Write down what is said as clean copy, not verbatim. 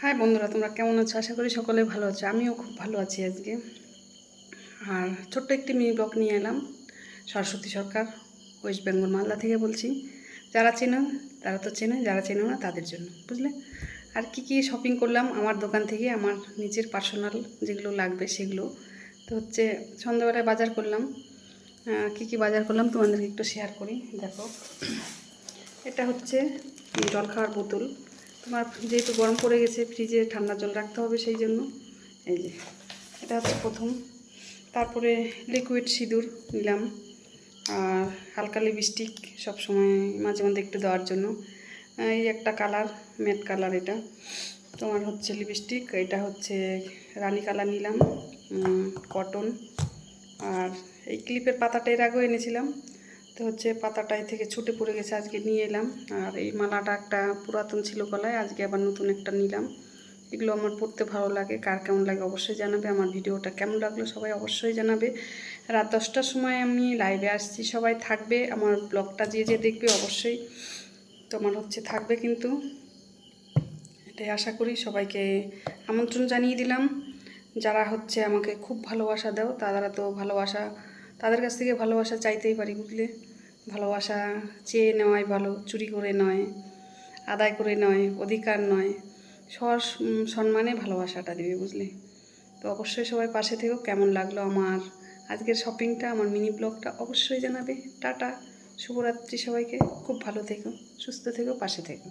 High বন্ধুরা, তোমরা কেমন আছো? আশা করি সকলে ভালো আছো। আমিও খুব ভালো আছি আজকে। আর ছোট্ট একটি মিনি ব্লগ নিয়ে এলাম। সরস্বতী সরকার, ওয়েস্ট বেঙ্গল মালদা থেকে বলছি। যারা চেনো তারা তো চেনো, যারা চেনো না তাদের জন্য, বুঝলে। আর কি শপিং করলাম আমার দোকান থেকে, আমার নিজের পার্সোনাল যেগুলো লাগবে সেগুলো। তো হচ্ছে সন্ধ্যাবেলায় বাজার করলাম। কি বাজার করলাম তোমাদেরকে একটু শেয়ার করি। দেখো, এটা হচ্ছে জল খাওয়ার বোতল। তোমার যেহেতু গরম পড়ে গেছে, ফ্রিজে ঠান্ডা জল রাখতে হবে, সেই জন্য এই যে এটা হচ্ছে প্রথম। তারপরে লিকুইড সিঁদুর নিলাম, আর হালকা লিপস্টিক সবসময় মাঝে মধ্যে একটু দেওয়ার জন্য। এই একটা কালার, ম্যাট কালার, এটা তোমার হচ্ছে লিপস্টিক। এটা হচ্ছে রানী কালার নিলাম, কটন। আর এই ক্লিপের পাতাটা এর আগেও এনেছিলাম, তো হচ্ছে পাতাটাই থেকে ছুটে পড়ে গেছে, আজকে নিয়ে এলাম। আর এই মালাটা একটা পুরাতন ছিল গলায়, আজকে আবার নতুন একটা নিলাম। এগুলো আমার পড়তে ভালো লাগে, কার কেমন লাগে অবশ্যই জানাবে। আমার ভিডিওটা কেমন লাগলো সবাই অবশ্যই জানাবে। রাত 10টার সময় আমি লাইভে আসছি, সবাই থাকবে। আমার ব্লগটা যে দেখবে অবশ্যই তোমার হচ্ছে থাকবে, কিন্তু এটাই আশা করি। সবাইকে আমন্ত্রণ জানিয়ে দিলাম। যারা হচ্ছে আমাকে খুব ভালোবাসা দাও, তারা তো ভালোবাসা, তাদের কাছ থেকে ভালোবাসা চাইতেই পারি, বুঝলে। ভালোবাসা চেয়ে নেওয়াই ভালো, চুরি করে নয়, আদায় করে নয়, অধিকার নয়, সম্মানে ভালোবাসাটা দেবে, বুঝলে। তো অবশ্যই সবাই পাশে থেকো। কেমন লাগলো আমার আজকের শপিংটা, আমার মিনি ব্লগটা অবশ্যই জানাবে। টাটা, শুভরাত্রি সবাইকে। খুব ভালো থেকো, সুস্থ থেকো, পাশে থেকো।